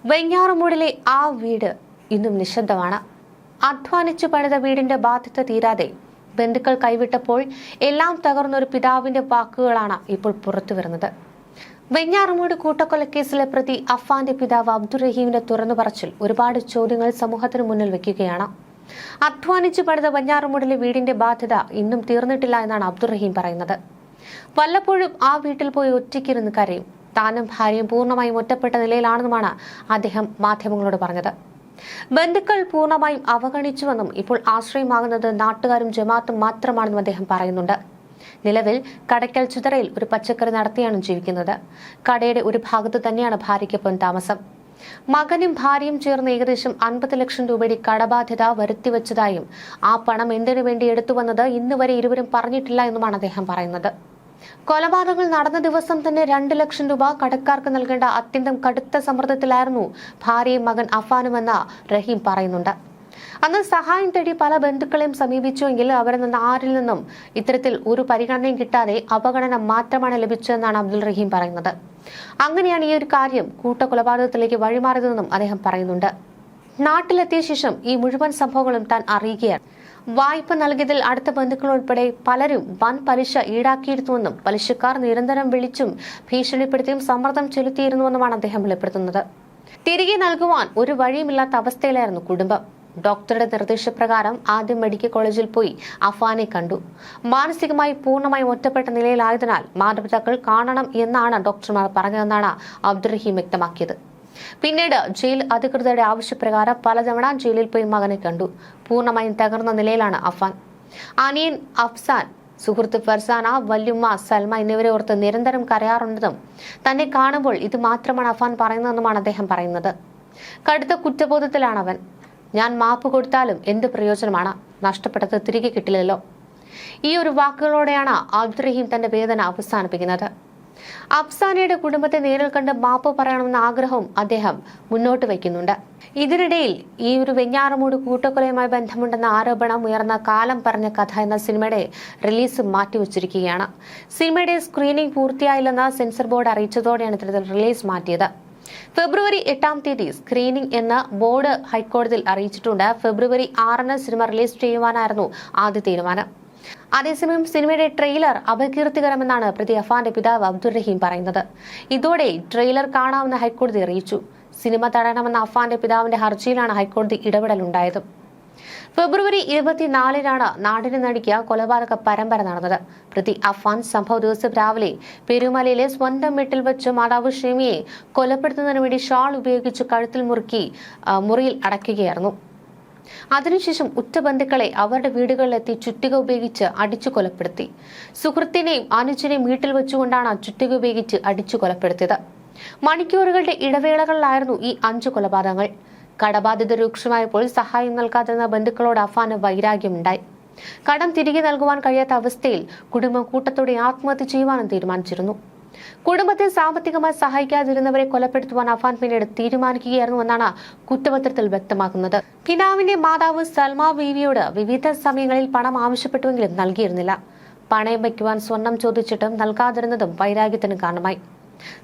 വെഞ്ഞാറമൂടിലെ ആ വീട് ഇന്നും നിശബ്ദമാണ്. അധ്വാനിച്ചു പണിത വീടിന്റെ ബാധ്യത തീരാതെ ബന്ധുക്കൾ കൈവിട്ടപ്പോൾ എല്ലാം തകർന്നൊരു പിതാവിന്റെ വാക്കുകളാണ് ഇപ്പോൾ പുറത്തുവരുന്നത്. വെഞ്ഞാറമൂട് കൂട്ടക്കൊലക്കേസിലെ പ്രതി അഫാന്റെ പിതാവ് അബ്ദുറഹീമിന്റെ തുറന്നു പറച്ചിൽ ഒരുപാട് ചോദ്യങ്ങൾ സമൂഹത്തിന് മുന്നിൽ വെക്കുകയാണ്. അധ്വാനിച്ചു പണിത വെഞ്ഞാറമൂടിലെ വീടിന്റെ ബാധ്യത ഇന്നും തീർന്നിട്ടില്ല എന്നാണ് അബ്ദുറഹീം പറയുന്നത്. വല്ലപ്പോഴും ആ വീട്ടിൽ പോയി ഒറ്റയ്ക്കിരുന്ന് കരയും. താനും ഭാര്യയും പൂർണ്ണമായും ഒറ്റപ്പെട്ട നിലയിലാണെന്നുമാണ് അദ്ദേഹം മാധ്യമങ്ങളോട് പറഞ്ഞത്. ബന്ധുക്കൾ പൂർണ്ണമായും അവഗണിച്ചുവെന്നും ഇപ്പോൾ ആശ്രയമാകുന്നത് നാട്ടുകാരും ജമാഅത്തും മാത്രമാണെന്നും അദ്ദേഹം പറയുന്നുണ്ട്. നിലവിൽ കടയ്ക്കൽ ചിതറയിൽ ഒരു പച്ചക്കറി നടത്തിയാണ് ജീവിക്കുന്നത്. കടയുടെ ഒരു ഭാഗത്ത് തന്നെയാണ് ഭാര്യയ്ക്കൊപ്പം താമസം. മകനും ഭാര്യയും ചേർന്ന് ഏകദേശം 50 ലക്ഷം രൂപയുടെ കടബാധ്യത വരുത്തിവെച്ചതായും ആ പണം എന്തിനു വേണ്ടി എടുത്തുവന്നത് ഇന്ന് വരെ ഇരുവരും പറഞ്ഞിട്ടില്ല എന്നുമാണ് അദ്ദേഹം പറയുന്നത്. കൊലപാതകങ്ങൾ നടന്ന ദിവസം തന്നെ 2 ലക്ഷം രൂപ കടക്കാർക്ക് നൽകേണ്ട അത്യന്തം കടുത്ത സമ്മർദ്ദത്തിലായിരുന്നു ഭാര്യയും മകൻ അഫാനുമെന്ന് റഹീം പറയുന്നുണ്ട്. അന്ന് സഹായം തേടി പല ബന്ധുക്കളെയും സമീപിച്ചുവെങ്കിൽ അവരിൽ നിന്ന് ആരിൽ നിന്നും ഇത്തരത്തിൽ ഒരു പരിഗണനയും കിട്ടാതെ അവഗണന മാത്രമാണ് ലഭിച്ചതെന്നാണ് അബ്ദുൾ റഹീം പറയുന്നത്. അങ്ങനെയാണ് ഈ ഒരു കാര്യം കൂട്ടക്കൊലപാതകത്തിലേക്ക് വഴിമാറിയതെന്നും അദ്ദേഹം പറയുന്നുണ്ട്. നാട്ടിലെത്തിയ ശേഷം ഈ മുഴുവൻ സംഭവങ്ങളും താൻ അറിയുകയാണ്. വായ്പ നൽകിയതിൽ അടുത്ത ബന്ധുക്കൾ ഉൾപ്പെടെ പലരും വൻ പലിശ ഈടാക്കിയിരുന്നുവെന്നും പലിശക്കാർ നിരന്തരം വിളിച്ചും ഭീഷണിപ്പെടുത്തിയും സമ്മർദ്ദം ചെലുത്തിയിരുന്നുവെന്നുമാണ് അദ്ദേഹം വെളിപ്പെടുത്തുന്നത്. തിരികെ നൽകുവാൻ ഒരു വഴിയുമില്ലാത്ത അവസ്ഥയിലായിരുന്നു കുടുംബം. ഡോക്ടറുടെ നിർദ്ദേശപ്രകാരം ആദ്യം മെഡിക്കൽ കോളേജിൽ പോയി അഫാനെ കണ്ടു. മാനസികമായി പൂർണ്ണമായും ഒറ്റപ്പെട്ട നിലയിലായതിനാൽ മാതാപിതാക്കൾ കാണണം എന്നാണ് ഡോക്ടർമാർ പറഞ്ഞതെന്നാണ് അബ്ദുറഹീം വ്യക്തമാക്കിയത്. പിന്നീട് ജയിൽ അധികൃതരുടെ ആവശ്യപ്രകാരം പലതവണ ജയിലിൽ പോയി മകനെ കണ്ടു. പൂർണ്ണമായും തകർന്ന നിലയിലാണ് അഫാൻ. അനിയൻ അഫ്സാൻ, സുഹൃത്ത് ഫർസാന, വല്യുമ്മ സൽമ എന്നിവരെ ഓർത്ത് നിരന്തരം കരയാറുണ്ടെന്നും തന്നെ കാണുമ്പോൾ ഇത് മാത്രമാണ് അഫാൻ പറയുന്നതെന്നുമാണ് അദ്ദേഹം പറയുന്നത്. കടുത്ത കുറ്റബോധത്തിലാണ് അവൻ. ഞാൻ മാപ്പ് കൊടുത്താലും എന്ത് പ്രയോജനമാണ്? നഷ്ടപ്പെട്ടത് തിരികെ കിട്ടില്ലല്ലോ. ഈ ഒരു വാക്കുകളോടെയാണ് അബ്ദുറഹീം തന്റെ വേദന അവസാനിപ്പിക്കുന്നത്. അഫ്സാനയുടെ കുടുംബത്തെ നേരിൽ കണ്ട് മാപ്പ് പറയണമെന്ന ആഗ്രഹവും അദ്ദേഹം മുന്നോട്ട് വയ്ക്കുന്നുണ്ട്. ഇതിനിടയിൽ ഈ ഒരു വെഞ്ഞാറമൂട് കൂട്ടക്കൊലയുമായി ബന്ധമുണ്ടെന്ന ആരോപണം ഉയർന്ന കാലം പറഞ്ഞ കഥ എന്ന സിനിമയുടെ റിലീസ് മാറ്റിവെച്ചിരിക്കുകയാണ്. സിനിമയുടെ സ്ക്രീനിംഗ് പൂർത്തിയായില്ലെന്ന് സെൻസർ ബോർഡ് അറിയിച്ചതോടെയാണ് ഇത്തരത്തിൽ റിലീസ് മാറ്റിയത്. ഫെബ്രുവരി 8-ാം തീയതി സ്ക്രീനിംഗ് എന്ന് ബോർഡ് ഹൈക്കോടതിയിൽ അറിയിച്ചിട്ടുണ്ട്. ഫെബ്രുവരി 6-ന് സിനിമ റിലീസ് ചെയ്യുവാനായിരുന്നു ആദ്യ തീരുമാനം. അതേസമയം സിനിമയുടെ ട്രെയിലർ അപകീർത്തികരമെന്നാണ് പ്രതി അഫാന്റെ പിതാവ് അബ്ദുറഹീം പറയുന്നത്. ഇതോടെ ട്രെയിലർ കാണാമെന്ന് ഹൈക്കോടതി അറിയിച്ചു. സിനിമ തടയണമെന്ന അഫാന്റെ പിതാവിന്റെ ഹർജിയിലാണ് ഹൈക്കോടതി ഇടപെടലുണ്ടായത്. ഫെബ്രുവരി 24-നാണ് നാടിന് നടുക്കിയ കൊലപാതക പരമ്പര നടന്നത്. പ്രതി അഫാൻ സംഭവ ദിവസം രാവിലെ പെരുമലയിലെ സ്വന്തം വീട്ടിൽ വെച്ച് മാതാവ് ഷെമിയെ കൊലപ്പെടുത്തുന്നതിന് വേണ്ടി ഷാൾ ഉപയോഗിച്ച് കഴുത്തിൽ മുറിയിൽ അടയ്ക്കുകയായിരുന്നു. അതിനുശേഷം ഉറ്റ ബന്ധുക്കളെ അവരുടെ വീടുകളിലെത്തി ചുറ്റിക ഉപയോഗിച്ച് അടിച്ചു കൊലപ്പെടുത്തി. സുഹൃത്തിനെയും അനുജനെയും വീട്ടിൽ വെച്ചുകൊണ്ടാണ് ചുറ്റിക ഉപയോഗിച്ച് അടിച്ചു കൊലപ്പെടുത്തിയത്. മണിക്കൂറുകളുടെ ഇടവേളകളിലായിരുന്നു ഈ 5 കൊലപാതകങ്ങൾ. കടബാധ്യത രൂക്ഷമായപ്പോൾ സഹായം നൽകാതിരുന്ന ബന്ധുക്കളോട് അഫാന് വൈരാഗ്യമുണ്ടായി. കടം തിരികെ നൽകുവാൻ കഴിയാത്ത അവസ്ഥയിൽ കുടുംബം കൂട്ടത്തോടെ ആത്മഹത്യ ചെയ്യുവാനും തീരുമാനിച്ചിരുന്നു. കുടുംബത്തെ സാമ്പത്തികമായി സഹായിക്കാതിരുന്നവരെ കൊലപ്പെടുത്തുവാൻ അഫാൻ പിന്നീട് തീരുമാനിക്കുകയായിരുന്നുവെന്നാണ് കുറ്റപത്രത്തിൽ വ്യക്തമാക്കുന്നത്. പിതാവിന്റെ മാതാവ് സൽമ ബീവിയോട് വിവിധ സമയങ്ങളിൽ പണം ആവശ്യപ്പെട്ടുവെങ്കിലും നൽകിയിരുന്നില്ല. പണയം വയ്ക്കുവാൻ സ്വർണം ചോദിച്ചിട്ടും നൽകാതിരുന്നതും വൈരാഗ്യത്തിന് കാരണമായി.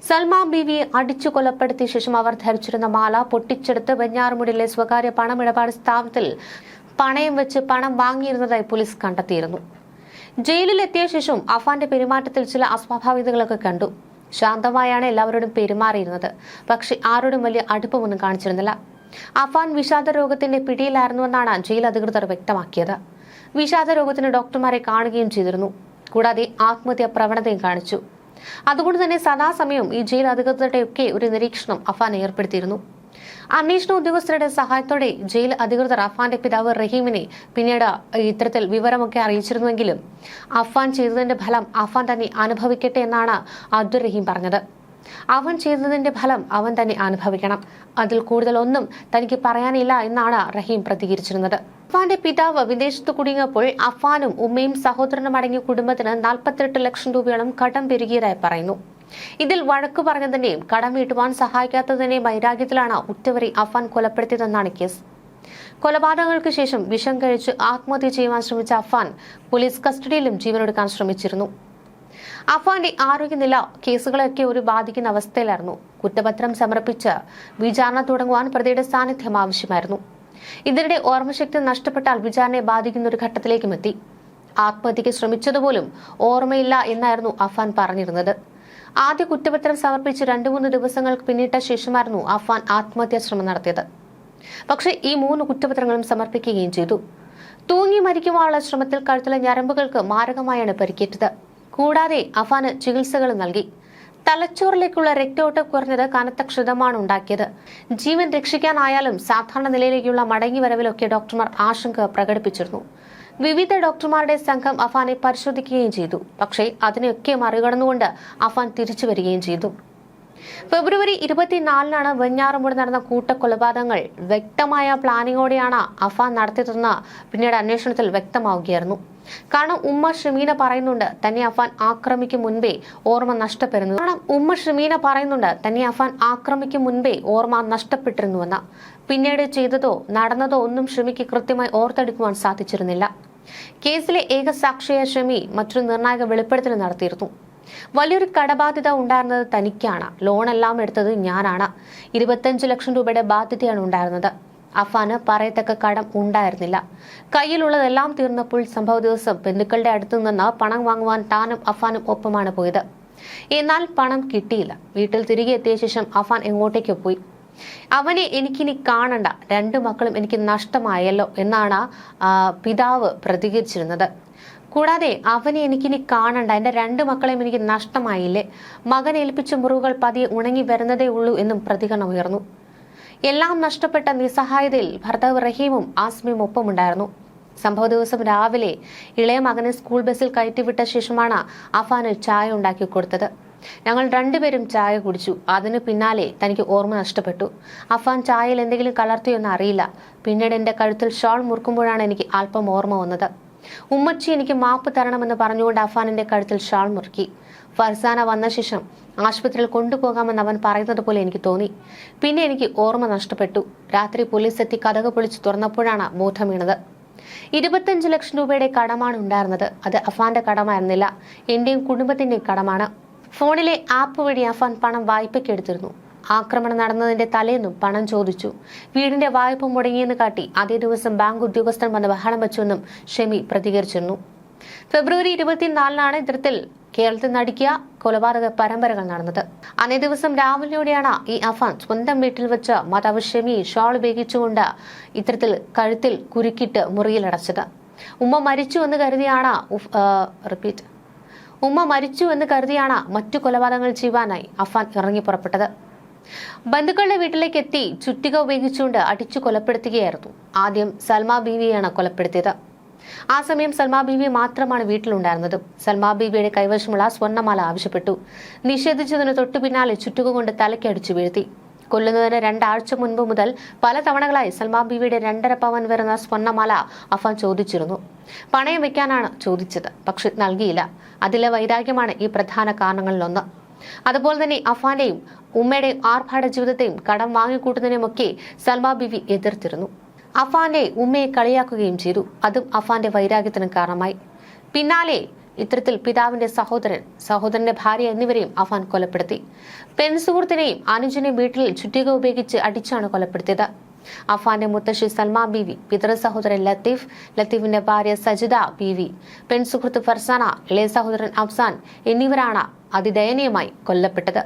സൽമ ബീവിയെ അടിച്ചു കൊലപ്പെടുത്തിയ ശേഷം അവർ ധരിച്ചിരുന്ന മാല പൊട്ടിച്ചെടുത്ത് വെഞ്ഞാറമൂടിലെ സ്വകാര്യ പണമിടപാട് സ്ഥാപനത്തിൽ പണയം വെച്ച് പണം വാങ്ങിയിരുന്നതായി പോലീസ് കണ്ടെത്തിയിരുന്നു. ജയിലിലെത്തിയ ശേഷം അഫാന്റെ പെരുമാറ്റത്തിൽ ചില അസ്വാഭാവികതകളൊക്കെ കണ്ടു. ശാന്തമായാണ് എല്ലാവരോടും പെരുമാറിയിരുന്നത്. പക്ഷെ ആരോടും വലിയ അടുപ്പമൊന്നും കാണിച്ചിരുന്നില്ല. അഫാൻ വിഷാദ രോഗത്തിന്റെ പിടിയിലായിരുന്നുവെന്നാണ് ജയിൽ അധികൃതർ വ്യക്തമാക്കിയത്. വിഷാദ രോഗത്തിന് ഡോക്ടർമാരെ കാണുകയും ചെയ്തിരുന്നു. കൂടാതെ ആത്മഹത്യാ പ്രവണതയും കാണിച്ചു. അതുകൊണ്ട് തന്നെ സദാസമയം ഈ ജയിൽ അധികൃതരുടെയൊക്കെ ഒരു നിരീക്ഷണം അഫാൻ ഏർപ്പെടുത്തിയിരുന്നു. അന്വേഷണ ഉദ്യോഗസ്ഥരുടെ സഹായത്തോടെ ജയിൽ അധികൃതർ അഫാന്റെ പിതാവ് റഹീമിനെ പിന്നീട് ഇത്തരത്തിൽ വിവരമൊക്കെ അറിയിച്ചിരുന്നുവെങ്കിലും അഫാൻ ചെയ്തതിന്റെ ഫലം അഫാൻ തന്നെ അനുഭവിക്കട്ടെ എന്നാണ് അബ്ദുറഹീം പറഞ്ഞത്. അവൻ ചെയ്തതിന്റെ ഫലം അവൻ തന്നെ അനുഭവിക്കണം. അതിൽ കൂടുതൽ ഒന്നും തനിക്ക് പറയാനില്ല എന്നാണ് റഹീം പ്രതികരിച്ചിരുന്നത്. അഫാന്റെ പിതാവ് വിദേശത്ത് കുടുങ്ങിയപ്പോൾ അഫാനും ഉമ്മയും സഹോദരനും അടങ്ങിയ കുടുംബത്തിന് 48 ലക്ഷം രൂപയോളം കടം പെരുകിയതായി പറയുന്നു. ഇതിൽ വഴക്കു പറഞ്ഞതിന്റെയും കടം വീട്ടുവാൻ സഹായിക്കാത്തതിന്റെയും വൈരാഗ്യത്തിലാണ് ഉറ്റവരെ അഫാൻ കൊലപ്പെടുത്തിയതെന്നാണ് കേസ്. കൊലപാതകങ്ങൾക്ക് ശേഷം വിഷം കഴിച്ച് ആത്മഹത്യ ചെയ്യുവാൻ ശ്രമിച്ച അഫാൻ പോലീസ് കസ്റ്റഡിയിലും ജീവനൊടുക്കാൻ ശ്രമിച്ചിരുന്നു. അഫാന്റെ ആരോഗ്യനില കേസുകളൊക്കെ ഒരു ബാധിക്കുന്ന അവസ്ഥയിലായിരുന്നു. കുറ്റപത്രം സമർപ്പിച്ച് വിചാരണ തുടങ്ങുവാൻ പ്രതിയുടെ സാന്നിധ്യം ആവശ്യമായിരുന്നു. ഇതിനിടെ ഓർമ്മശക്തി നഷ്ടപ്പെട്ടാൽ വിചാരണയെ ബാധിക്കുന്ന ഒരു ഘട്ടത്തിലേക്കും എത്തി. ആത്മഹത്യക്ക് ശ്രമിച്ചതുപോലും ഓർമ്മയില്ല എന്നായിരുന്നു അഫാൻ പറഞ്ഞിരുന്നത്. ആദ്യ കുറ്റപത്രം സമർപ്പിച്ച് 2-3 ദിവസങ്ങൾക്ക് പിന്നിട്ട ശേഷമായിരുന്നു അഫാൻ ആത്മഹത്യാ ശ്രമം നടത്തിയത്. പക്ഷേ ഈ 3 കുറ്റപത്രങ്ങളും സമർപ്പിക്കുകയും ചെയ്തു. തൂങ്ങി മരിക്കുവാനുള്ള ശ്രമത്തിൽ കഴുത്തിലെ ഞരമ്പുകൾക്ക് മാരകമായാണ് പരിക്കേറ്റത്. കൂടാതെ അഫാന് ചികിത്സകൾ നൽകി. തലച്ചോറിലേക്കുള്ള രക്തയോട്ടം കുറഞ്ഞത് കനത്ത ക്ഷതമാണ് ഉണ്ടാക്കിയത്. ജീവൻ രക്ഷിക്കാനായാലും സാധാരണ നിലയിലേക്കുള്ള മടങ്ങിവരവിലൊക്കെ ഡോക്ടർമാർ ആശങ്ക പ്രകടിപ്പിച്ചിരുന്നു. വിവിധ ഡോക്ടർമാരുടെ സംഘം അഫാനെ പരിശോധിക്കുകയും ചെയ്തു. പക്ഷേ അതിനെയൊക്കെ മറികടന്നുകൊണ്ട് അഫാൻ തിരിച്ചു വരികയും ചെയ്തു. ഫെബ്രുവരി 24-നാണ് വെഞ്ഞാറമൂട് നടന്ന കൂട്ടക്കൊലപാതകങ്ങൾ വ്യക്തമായ പ്ലാനിങ്ങോടെയാണ് അഫാൻ നടത്തിയതെന്ന് പിന്നീട് അന്വേഷണത്തിൽ വ്യക്തമാവുകയായിരുന്നു. കാരണം ഉമ്മ ഷമീന പറയുന്നുണ്ട് തന്നെ അഫാൻ ആക്രമിക്കും മുൻപേ ഓർമ്മ നഷ്ടപ്പെട്ടിരുന്നുവെന്ന്. പിന്നീട് ചെയ്തതോ നടന്നതോ ഒന്നും ഷമിക്ക് കൃത്യമായി ഓർത്തെടുക്കുവാൻ സാധിച്ചിരുന്നില്ല. കേസിലെ ഏക സാക്ഷിയായ ഷമി മറ്റൊരു നിർണായക വെളിപ്പെടുത്തൽ നടത്തിയിരുന്നു. വലിയൊരു കടബാധ്യത ഉണ്ടായിരുന്നത് തനിക്കാണ്. ലോണെല്ലാം എടുത്തത് ഞാനാണ്. 25 ലക്ഷം രൂപയുടെ ബാധ്യതയാണ് ഉണ്ടായിരുന്നത്. അഫാന് പറയത്തക്ക കടം ഉണ്ടായിരുന്നില്ല. കയ്യിലുള്ളതെല്ലാം തീർന്നപ്പോൾ സംഭവ ദിവസം ബന്ധുക്കളുടെ അടുത്തു നിന്ന് പണം വാങ്ങുവാൻ താനും അഫാനും ഒപ്പമാണ് പോയത്. എന്നാൽ പണം കിട്ടിയില്ല. വീട്ടിൽ തിരികെ എത്തിയ ശേഷം അഫാൻ എങ്ങോട്ടേക്കോ പോയി. അവനെ എനിക്കിനി കാണണ്ട, 2 മക്കളും എനിക്ക് നഷ്ടമായല്ലോ എന്നാണ് പിതാവ് പ്രതികരിച്ചിരുന്നത്. കൂടാതെ അവനെ എനിക്കിനി കാണണ്ട, എന്റെ 2 മക്കളെയും എനിക്ക് നഷ്ടമായില്ലേ, മകൻ ഏൽപ്പിച്ച മുറിവുകൾ പതിയെ ഉണങ്ങി വരുന്നതേ ഉള്ളൂ എന്നും പ്രതികരണം ഉയർന്നു. എല്ലാം നഷ്ടപ്പെട്ട നിസ്സഹായതയിൽ ഭർത്താവ് റഹീമും ആസ്മിയും ഒപ്പമുണ്ടായിരുന്നു. സംഭവ ദിവസം രാവിലെ ഇളയ മകനെ സ്കൂൾ ബസ്സിൽ കയറ്റിവിട്ട ശേഷമാണ് അഫാന് ചായ ഉണ്ടാക്കി കൊടുത്തത്. ഞങ്ങൾ 2 പേരും ചായ കുടിച്ചു. അതിനു പിന്നാലെ തനിക്ക് ഓർമ്മ നഷ്ടപ്പെട്ടു. അഫാൻ ചായയിൽ എന്തെങ്കിലും കലർത്തിയൊന്നും അറിയില്ല. പിന്നീട് എന്റെ കഴുത്തിൽ ഷാൾ മുറുക്കുമ്പോഴാണ് എനിക്ക് അല്പം ഓർമ്മ വന്നത്. ഉമ്മച്ചി എനിക്ക് മാപ്പ് തരണമെന്ന് പറഞ്ഞുകൊണ്ട് അഫാനിന്റെ കഴുത്തിൽ ഷാൾ മുറുക്കി. ഫർസാന വന്ന ശേഷം ആശുപത്രിയിൽ കൊണ്ടുപോകാമെന്ന് അവൻ പറയുന്നത് പോലെ എനിക്ക് തോന്നി. പിന്നെ എനിക്ക് ഓർമ്മ നഷ്ടപ്പെട്ടു. രാത്രി പോലീസ് എത്തി കതക് പൊളിച്ച് തുറന്നപ്പോഴാണ് ബോധം വീണത്. 25 ലക്ഷം രൂപയുടെ കടമാണ് ഉണ്ടായിരുന്നത്. അത് അഫാന്റെ കടമായിരുന്നില്ല, എന്റെയും കുടുംബത്തിന്റെയും കടമാണ്. ഫോണിലെ ആപ്പ് വഴി അഫാൻ പണം വായ്പയ്ക്ക് എടുത്തിരുന്നു. ആക്രമണം നടന്നതിന്റെ തലേന്നും പണം ചോദിച്ചു. വീടിന്റെ വായ്പ മുടങ്ങിയെന്ന് കാട്ടി അതേ ദിവസം ബാങ്ക് ഉദ്യോഗസ്ഥൻ വന്ന് ബഹളം വെച്ചുവെന്നും ഷമി പ്രതികരിച്ചിരുന്നു. ഫെബ്രുവരി 24-നാണ് ഇത്തരത്തിൽ കേരളത്തിൽ നടുക്കിയ കൊലപാതക പരമ്പരകൾ നടന്നത്. അന്നേ ദിവസം രാവിലെയോടെയാണ് ഈ അഫാൻ സ്വന്തം വീട്ടിൽ വെച്ച് മാതാവ് ഷമി ഷാൾ ഉപയോഗിച്ചുകൊണ്ട് ഇത്തരത്തിൽ കഴുത്തിൽ കുരുക്കിട്ട് മുറിയിലടച്ചത്. ഉമ്മ മരിച്ചു എന്ന് കരുതിയാണ് മറ്റു കൊലപാതകങ്ങൾ ചെയ്യുവാനായി അഫാൻ ഇറങ്ങി പുറപ്പെട്ടത്. ബന്ധുക്കളുടെ വീട്ടിലേക്ക് എത്തി ചുറ്റിക ഉപയോഗിച്ചുകൊണ്ട് അടിച്ചു കൊലപ്പെടുത്തുകയായിരുന്നു. ആദ്യം സൽമ ബീവിയാണ് കൊലപ്പെടുത്തിയത്. ആ സമയം സൽമ ബീവി മാത്രമാണ് വീട്ടിലുണ്ടായിരുന്നത്. സൽമ ബീവിയുടെ കൈവശമുള്ള സ്വർണ്ണമാല ആവശ്യപ്പെട്ടു. നിഷേധിച്ചതിന് തൊട്ടു പിന്നാലെ ചുറ്റുക കൊണ്ട് തലയ്ക്കടിച്ചു വീഴ്ത്തി. കൊല്ലുന്നതിന് 2 ആഴ്ച മുൻപ് മുതൽ പല തവണകളായി സൽമ ബീവിയുടെ 2.5 പവൻ വരുന്ന സ്വർണ്ണമാല അഫാൻ ചോദിച്ചിരുന്നു. പണയം വെക്കാനാണ് ചോദിച്ചത്, പക്ഷെ നൽകിയില്ല. അതിലെ വൈരാഗ്യമാണ് ഈ പ്രധാന കാരണങ്ങളിലൊന്ന്. അതുപോലെ തന്നെ അഫാന്റെയും ഉമ്മയുടെയും ആർഭാട ജീവിതത്തെയും കടം വാങ്ങിക്കൂട്ടുന്നതിനുമൊക്കെ സൽമ ബീവി എതിർത്തിരുന്നു. അഫാന്റെ ഉമ്മയെ കളിയാക്കുകയും ചെയ്തു. അതും അഫാന്റെ വൈരാഗ്യത്തിന് കാരണമായി. പിന്നാലെ ഇത്തരത്തിൽ പിതാവിന്റെ സഹോദരന്റെ ഭാര്യ എന്നിവരെയും അഫാൻ കൊലപ്പെടുത്തി. പെൺസുഹൃത്തിനെയും അനുജനെയും വീട്ടിൽ ചുറ്റിക ഉപയോഗിച്ച് അടിച്ചാണ് കൊലപ്പെടുത്തിയത്. അഫാന്റെ മുത്തശ്ശി സൽമ ബീവി, പിതൃ സഹോദരൻ ലത്തീഫിന്റെ ഭാര്യ സജിദ ബീവി, പെൺസുഹൃത്ത് ഫർസാന, ഇളയ സഹോദരൻ അഫ്സാൻ എന്നിവരാണ് അതിദയനീയമായി കൊല്ലപ്പെട്ടത്.